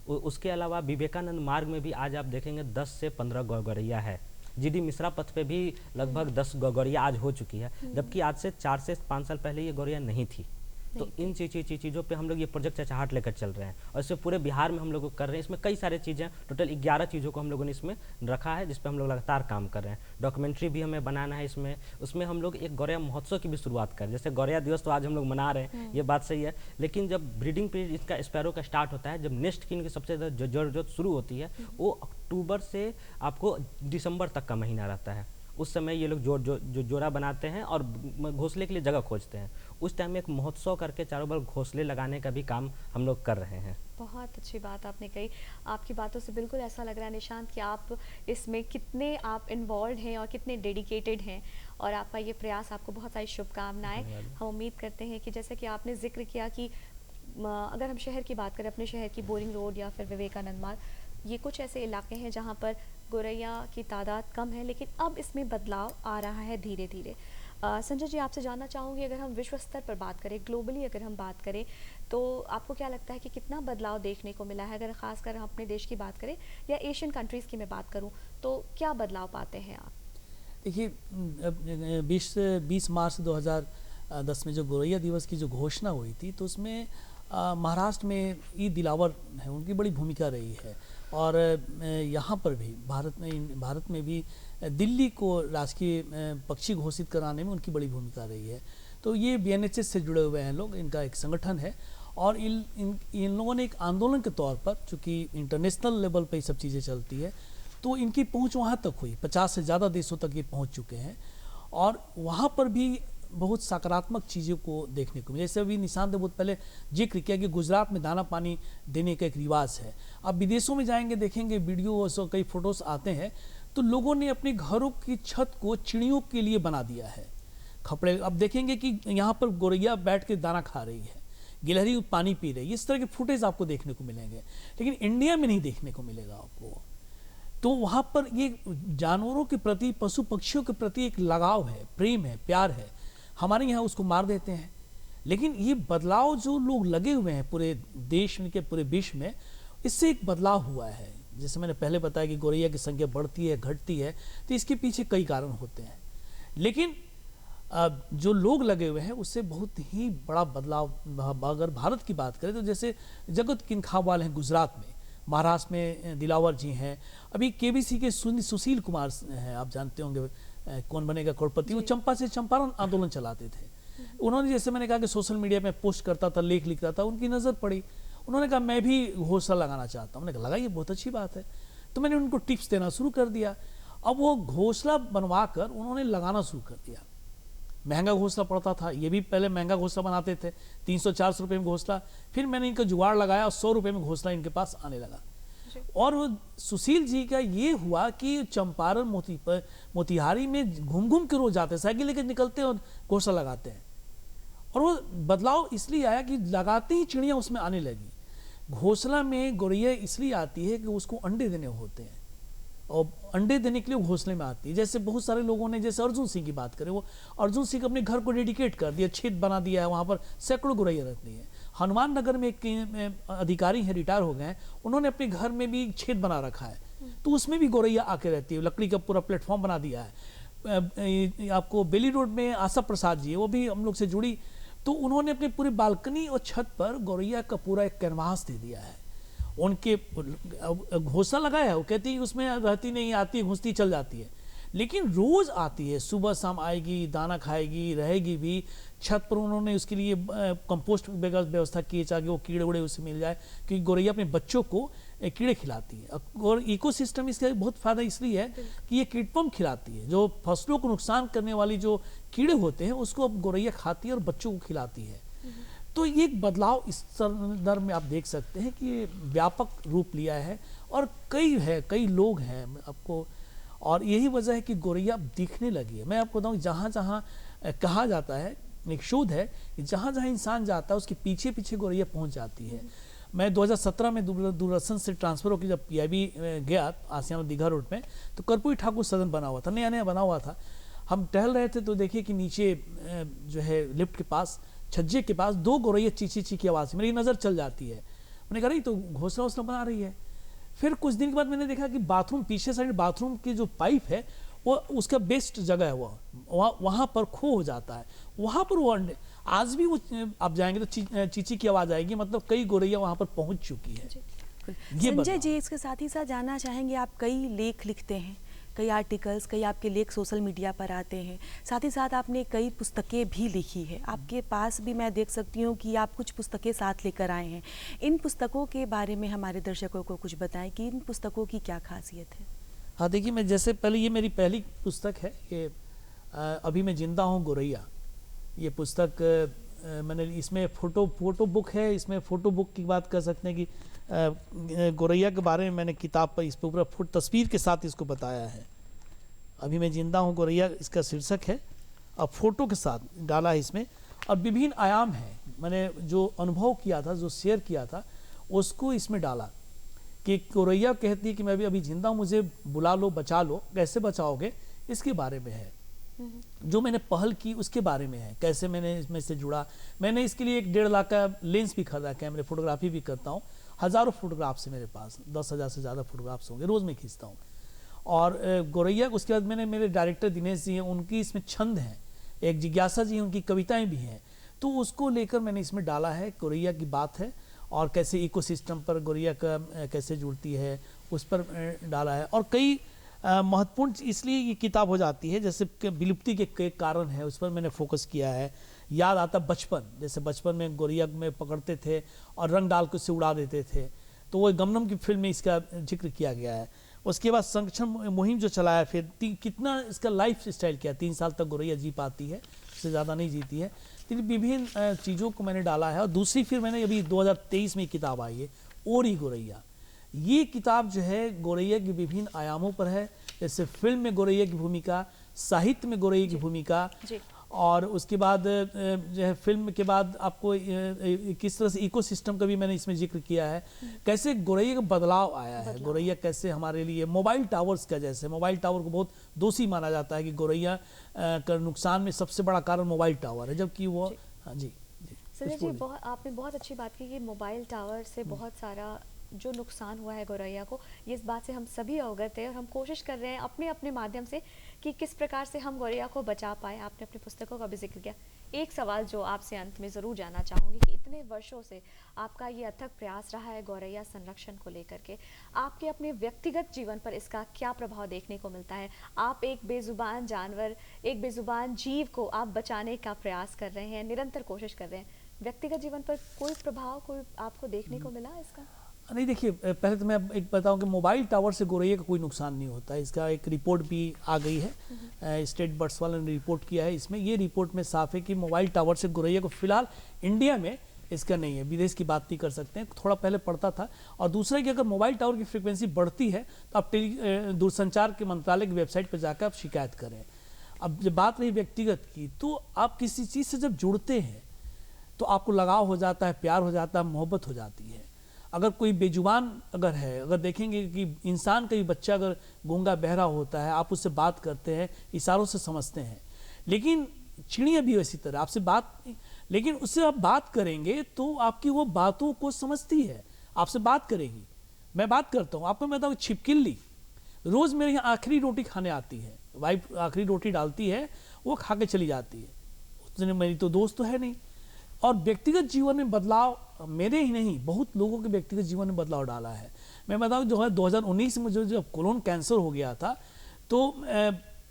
उसके अलावा विवेकानंद मार्ग में भी आज आप देखेंगे 10 से 15 गौरैया है। जीडी मिश्रा पथ पे भी लगभग 10 गौरैया आज हो चुकी है, जबकि आज से 4 से 5 साल पहले ये गौरैया नहीं थी। तो इन चीज़ों पे हम लोग ये प्रोजेक्ट चचाहट लेकर चल रहे हैं और इसे पूरे बिहार में हम लोग कर रहे हैं। इसमें कई सारे चीज़ें, टोटल 11 चीज़ों को हम लोगों ने इसमें रखा है, जिस पे हम लोग लगातार काम कर रहे हैं। डॉक्यूमेंट्री भी हमें बनाना है इसमें, उसमें हम लोग एक गौरैया महोत्सव की भी शुरुआत कर, जैसे गौरैया दिवस तो आज हम लोग मना रहे हैं, ये बात सही है, लेकिन जब ब्रीडिंग पीरियड इसका स्पैरो का स्टार्ट होता है, जब नेक्स्ट की इनकी सबसे ज़्यादा जरूरत शुरू होती है, वो अक्टूबर से आपको दिसंबर तक का महीना रहता है। उस समय ये लोग जो जोड़ा बनाते हैं और घोंसले के लिए जगह खोजते हैं। उस टाइम में एक महोत्सव करके चारों बार घोंसले लगाने का भी काम हम लोग कर रहे हैं। बहुत अच्छी बात आपने कही। आपकी बातों से बिल्कुल ऐसा लग रहा है निशांत कि आप इसमें कितने आप इन्वॉल्व हैं और कितने डेडिकेटेड हैं, और आपका ये प्रयास, आपको बहुत सारी शुभकामनाएं। हम उम्मीद करते हैं कि जैसे कि आपने जिक्र किया कि अगर हम शहर की बात करें, अपने शहर की बोरिंग रोड या फिर विवेकानंद मार्ग, ये कुछ ऐसे इलाके हैं जहाँ पर गौरैया की तादाद कम है, लेकिन अब इसमें बदलाव आ रहा है धीरे धीरे। संजय जी, आपसे जानना चाहूँगी, अगर हम विश्व स्तर पर बात करें, ग्लोबली अगर हम बात करें, तो आपको क्या लगता है कि कितना बदलाव देखने को मिला है? अगर खासकर हम अपने देश की बात करें या एशियन कंट्रीज़ की मैं बात करूँ, तो क्या बदलाव पाते हैं आप? देखिए, 20 मार्च 2010 में जो गौरैया दिवस की जो घोषणा हुई थी, तो उसमें महाराष्ट्र में ई दिलावर है, उनकी बड़ी भूमिका रही है। और यहाँ पर भी भारत में भी दिल्ली को राजकीय पक्षी घोषित कराने में उनकी बड़ी भूमिका रही है। तो ये BNHS से जुड़े हुए हैं लोग, इनका एक संगठन है, और इन लोगों ने एक आंदोलन के तौर पर, चूँकि इंटरनेशनल लेवल पर ये सब चीज़ें चलती है, तो इनकी पहुँच वहाँ तक हुई, 50 से ज़्यादा देशों तक ये पहुँच चुके हैं, और वहाँ पर भी बहुत सकारात्मक चीज़ों को देखने को मिले। जैसे अभी निशांत ने बहुत पहले जिक्र किया कि गुजरात में दाना पानी देने का एक रिवाज है। अब विदेशों में जाएंगे, देखेंगे वीडियो और कई फोटोज आते हैं, तो लोगों ने अपने घरों की छत को चिड़ियों के लिए बना दिया है, खपड़े। अब देखेंगे कि यहाँ पर गौरैया बैठ के दाना खा रही है, गिलहरी पानी पी रही है, इस तरह के फुटेज आपको देखने को मिलेंगे, लेकिन इंडिया में नहीं देखने को मिलेगा आपको। तो वहाँ पर ये जानवरों के प्रति, पशु पक्षियों के प्रति एक लगाव है, प्रेम है, प्यार है। हमारे यहाँ उसको मार देते हैं। लेकिन ये बदलाव जो लोग लगे हुए हैं पूरे देश में, के पूरे विश्व में, इससे एक बदलाव हुआ है। जैसे मैंने पहले बताया कि गौरैया की संख्या बढ़ती है, घटती है, तो इसके पीछे कई कारण होते हैं। लेकिन जो लोग लगे हुए हैं उससे बहुत ही बड़ा बदलाव, अगर भारत की बात करें तो जैसे जगत किनखावाल हैं गुजरात में, महाराष्ट्र में दिलावर जी हैं, अभी KBC के सुशील कुमार हैं, आप जानते होंगे कौन बनेगा करोड़पति, वो चंपा से चंपारण आंदोलन चलाते थे। उन्होंने, जैसे मैंने कहा कि सोशल मीडिया में पोस्ट करता था, लेख लिखता था, उनकी नज़र पड़ी, उन्होंने कहा मैं भी घोंसला लगाना चाहता हूँ। मैंने कहा लगाइए, बहुत अच्छी बात है। तो मैंने उनको टिप्स देना शुरू कर दिया। अब वो घोंसला बनवा कर उन्होंने लगाना शुरू कर दिया। महंगा घोंसला पड़ता था, ये भी पहले महंगा घोंसला बनाते थे, 300-400 रुपये में घोंसला। फिर मैंने इनका जुगाड़ लगाया और 100 रुपये में घोंसला इनके पास आने लगा। और सुशील जी का ये हुआ कि चंपारण मोतिहारी में घूम घूम के रोज जाते, साइकिल लेकर निकलते और घोंसला लगाते हैं। और वो बदलाव इसलिए आया कि लगाते ही चिड़ियाँ उसमें आने लगी। घोंसला में गौरैया इसलिए आती है कि उसको अंडे देने होते हैं, और अंडे देने के लिए घोंसले में आती है। जैसे बहुत सारे लोगों ने, जैसे अर्जुन सिंह की बात करें, वो अर्जुन सिंह अपने घर को डेडिकेट कर दिया, छेद बना दिया है, वहाँ पर सैकड़ों गौरैया रहती है। हनुमान नगर में एक अधिकारी हैं, रिटायर हो गए हैं, उन्होंने अपने घर में भी छेद बना रखा है, तो उसमें भी गौरैया आके रहती है, लकड़ी का पूरा प्लेटफॉर्म बना दिया है। आपको बेली रोड में आशा प्रसाद जी है, वो भी हम लोग से जुड़ी, तो उन्होंने अपने पूरे बालकनी और छत पर गौरैया का पूरा एक कैनवास दे दिया है। उनके घोंसला लगाया है, वो कहती है उसमें रहती नहीं, आती है, घुसती चल जाती है, लेकिन रोज आती है, सुबह शाम आएगी, दाना खाएगी, रहेगी भी। छत पर उन्होंने उसके लिए कंपोस्ट व्यवस्था की है, ताकि वो कीड़े उड़े उसे मिल जाए, क्योंकि गौरैया अपने बच्चों को कीड़े खिलाती है। और इकोसिस्टम इसका बहुत फायदा इसलिए है कि ये कीटपम खिलाती है, जो फसलों को नुकसान करने वाली जो कीड़े होते हैं उसको अब गौरैया खाती है और बच्चों को खिलाती है। तो ये एक बदलाव इस संदर्भ में आप देख सकते हैं कि ये व्यापक रूप लिया है और कई लोग हैं आपको, और यही वजह है कि गोरैया अब दिखने लगी है। मैं आपको बताऊं, जहाँ जहाँ कहा जाता है, एक शोध है कि जहाँ जहाँ इंसान जाता है उसके पीछे पीछे गोरैया पहुँच जाती है। मैं 2017 में दूरदर्शन से ट्रांसफ़र होकर जब PIB गया आसियाना दीघा रोड में, तो कर्पूरी ठाकुर सदन बना हुआ था, नया नया बना हुआ था। हम टहल रहे थे तो देखिए कि नीचे जो है लिफ्ट के पास, छज्जे के पास 2 गोरैया चीची की आवाज़ से मेरी नज़र चल जाती है। मैंने कहा, तो घोंसला वोसला बना रही है। फिर कुछ दिन के बाद मैंने देखा कि बाथरूम, पीछे साइड बाथरूम की जो पाइप है वो उसका बेस्ट जगह है, वहाँ पर खो हो जाता है, वहाँ पर वो आज भी वो आप जाएंगे तो चीची की आवाज़ आएगी, मतलब कई गोरैया वहाँ पर पहुँच चुकी है। संजय जी, इसके साथ ही साथ जानना चाहेंगे, आप कई लेख लिखते हैं, कई आर्टिकल्स, कई आपके लेख सोशल मीडिया पर आते हैं, साथ ही साथ आपने कई पुस्तकें भी लिखी है। आपके पास भी मैं देख सकती हूँ कि आप कुछ पुस्तकें साथ लेकर आए हैं। इन पुस्तकों के बारे में हमारे दर्शकों को कुछ बताएं कि इन पुस्तकों की क्या खासियत है। हाँ देखिए, मैं जैसे पहले, ये मेरी पहली पुस्तक है, ये अभी मैं जिंदा हूँ गोरैया। ये पुस्तक मैंने, इसमें फोटो बुक है, इसमें फोटो बुक की बात कर सकते हैं कि गोरैया के बारे में मैंने किताब पर इस पर पूरा तस्वीर के साथ इसको बताया है। अभी मैं जिंदा हूँ गोरैया इसका शीर्षक है, और फोटो के साथ डाला है इसमें, और विभिन्न आयाम हैं। मैंने जो अनुभव किया था, जो शेयर किया था, उसको इसमें डाला कि गोरैया कहती है कि मैं भी अभी जिंदा हूँ, मुझे बुला लो, बचा लो। कैसे बचाओगे, इसके बारे में है। जो मैंने पहल की उसके बारे में है, कैसे मैंने इसमें से जुड़ा। मैंने इसके लिए 1.5 लाख का लेंस भी खरीदा, कैमरे, फोटोग्राफी भी करता हूँ, हज़ारों फोटोग्राफ्स है मेरे पास, 10,000 से ज़्यादा फोटोग्राफ्स होंगे, रोज़ मैं खींचता हूँ। और गोरैया, उसके बाद मैंने, मेरे डायरेक्टर दिनेश जी हैं, उनकी इसमें छंद हैं, एक जिज्ञासा जी, उनकी कविताएँ भी हैं, तो उसको लेकर मैंने इसमें डाला है। गोरैया की बात है, और कैसे इकोसिस्टम पर गोरैया का कैसे जुड़ती है, उस पर डाला है। और कई महत्वपूर्ण इसलिए ये किताब हो जाती है, जैसे विलुप्ति के कारण है, उस पर मैंने फोकस किया है। याद आता बचपन, जैसे बचपन में गोरैया में पकड़ते थे और रंग डाल के उससे उड़ा देते थे, तो वो गमनम की फिल्म में इसका जिक्र किया गया है। उसके बाद संरक्षण मुहिम जो चलाया, फिर कितना इसका लाइफ स्टाइल किया, 3 साल तक गोरैया जी पाती है, उससे ज़्यादा नहीं जीती है। तो विभिन्न चीज़ों को मैंने डाला है। और दूसरी फिर मैंने अभी 2023 में किताब आई है, ओरी गोरैया। ये किताब जो है गोरैया के विभिन्न आयामों पर है, जैसे फिल्म में गोरैया की भूमिका, साहित्य में गोरैया की भूमिका, और उसके बाद जो है फिल्म के बाद आपको किस तरह से इकोसिस्टम का भी मैंने इसमें जिक्र किया है, कैसे गोरैया का बदलाव आया है। गोरैया कैसे हमारे लिए, मोबाइल टावर्स का, जैसे मोबाइल टावर को बहुत दोषी माना जाता है कि गोरैया का नुकसान में सबसे बड़ा कारण मोबाइल टावर है, जबकि वो, हाँ जी संजय जी, आपने बहुत अच्छी बात की कि मोबाइल टावर से बहुत सारा जो नुकसान हुआ है गोरैया को, ये इस बात से हम सभी अवगत हैं, और हम कोशिश कर रहे हैं अपने अपने माध्यम से कि किस प्रकार से हम गोरैया को बचा पाए। आपने अपनी पुस्तकों का भी जिक्र किया। एक सवाल जो आपसे अंत में ज़रूर जानना चाहूँगी कि इतने वर्षों से आपका ये अथक प्रयास रहा है गोरैया संरक्षण को लेकर के, आपके अपने व्यक्तिगत जीवन पर इसका क्या प्रभाव देखने को मिलता है? आप एक बेजुबान जानवर, एक बेजुबान जीव को आप बचाने का प्रयास कर रहे हैं, निरंतर कोशिश कर रहे हैं। व्यक्तिगत जीवन पर कोई प्रभाव, कोई आपको देखने को मिला इसका? नहीं, देखिए, पहले तो मैं एक बताऊं कि मोबाइल टावर से गोरैया का कोई नुकसान नहीं होता है। इसका एक रिपोर्ट भी आ गई है, स्टेट बर्ड्स वाले ने रिपोर्ट किया है। इसमें ये रिपोर्ट में साफ है कि मोबाइल टावर से गोरैया को फिलहाल इंडिया में इसका नहीं है, विदेश की बात नहीं कर सकते हैं, थोड़ा पहले पड़ता था। और दूसरा कि अगर मोबाइल टावर की फ्रिक्वेंसी बढ़ती है तो आप दूरसंचार के मंत्रालय की वेबसाइट पर जाकर आप शिकायत करें। अब जब बात रही व्यक्तिगत की, तो आप किसी चीज़ से जब जुड़ते हैं तो आपको लगाव हो जाता है, प्यार हो जाता है, मोहब्बत हो जाती है। अगर कोई बेजुबान अगर है, अगर देखेंगे कि इंसान का भी बच्चा अगर गूंगा बहरा होता है, आप उससे बात करते हैं, इशारों से समझते हैं, लेकिन चिड़िया भी वैसी तरह आपसे बात, लेकिन उससे आप बात करेंगे तो आपकी वो बातों को समझती है, आपसे बात करेगी। मैं बात करता हूँ, आपको मैं बताऊँ, छिपकली रोज़ मेरे यहाँ आखिरी रोटी खाने आती है, वाइफ आखिरी रोटी डालती है, वो खा के चली जाती है। उसने, मेरी तो दोस्त तो है नहीं। और व्यक्तिगत जीवन में बदलाव मेरे ही नहीं, बहुत लोगों के व्यक्तिगत जीवन में बदलाव डाला है। मैं बताऊँ, जो है 2019 में मुझे जब कोलोन कैंसर हो गया था, तो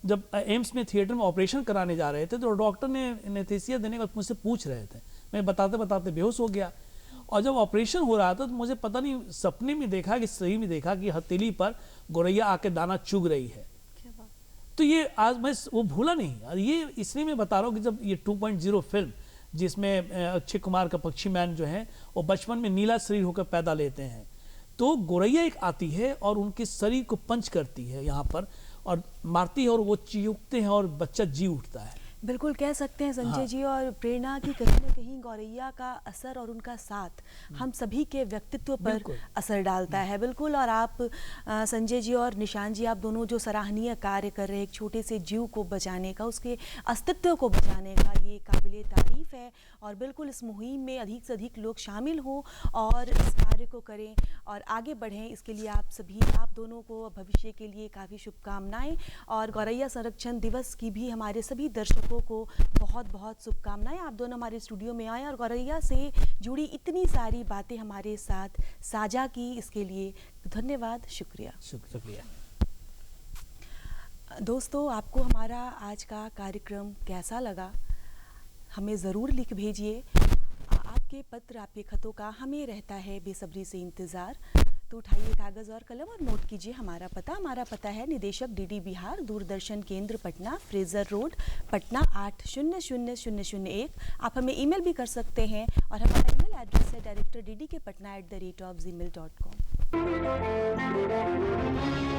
जब एम्स में थिएटर में ऑपरेशन कराने जा रहे थे, तो डॉक्टर ने एनेस्थीसिया देने के बाद मुझसे पूछ रहे थे, मैं बताते बताते बेहोश हो गया। और जब ऑपरेशन हो रहा था तो मुझे पता नहीं, सपने में देखा कि सही में देखा कि हथेली पर गोरैया आके दाना चुग रही है। तो ये आज मैं वो भूला नहीं। और ये इसलिए मैं बता रहा हूँ कि जब ये 2.0 फिल्म जिसमें अक्षय कुमार का पक्षी मैन जो है वो बचपन में नीला शरीर होकर पैदा लेते हैं। तो गौरैया एक आती है और उनके शरीर को पंच करती है यहाँ पर और मारती है और वो चीखते हैं और बच्चा जी उठता है। बिल्कुल कह सकते हैं संजय हाँ। जी और प्रेरणा की कहीं ना कहीं गौरैया का असर और उनका साथ हम सभी के व्यक्तित्व पर बिल्कुल। असर डालता है। बिल्कुल। और आप संजय जी और निशान जी, आप दोनों जो सराहनीय कार्य कर रहे हैं एक छोटे से जीव को बचाने का, उसके अस्तित्व को बचाने का, ये काबिले तारीफ है। और बिल्कुल इस मुहिम में अधिक से अधिक लोग शामिल हों और इस कार्य को करें और आगे बढ़ें, इसके लिए आप दोनों को भविष्य के लिए काफ़ी शुभकामनाएं। और गौरैया संरक्षण दिवस की भी हमारे सभी दर्शकों को बहुत बहुत शुभकामनाएं। आप दोनों हमारे स्टूडियो में आए और गौरैया से जुड़ी इतनी सारी बातें हमारे साथ साझा की, इसके लिए धन्यवाद, शुक्रिया। शुक्रिया। दोस्तों, आपको हमारा आज का कार्यक्रम कैसा लगा हमें ज़रूर लिख भेजिए। आपके पत्र, आपके खतों का हमें रहता है बेसब्री से इंतज़ार। तो उठाइए कागज़ और कलम और नोट कीजिए हमारा पता है निदेशक डीडी बिहार, दूरदर्शन केंद्र पटना, फ्रेजर रोड, पटना 800001। आप हमें ईमेल भी कर सकते हैं और हमारा ईमेल एड्रेस है directorddkpatna@gmail.com।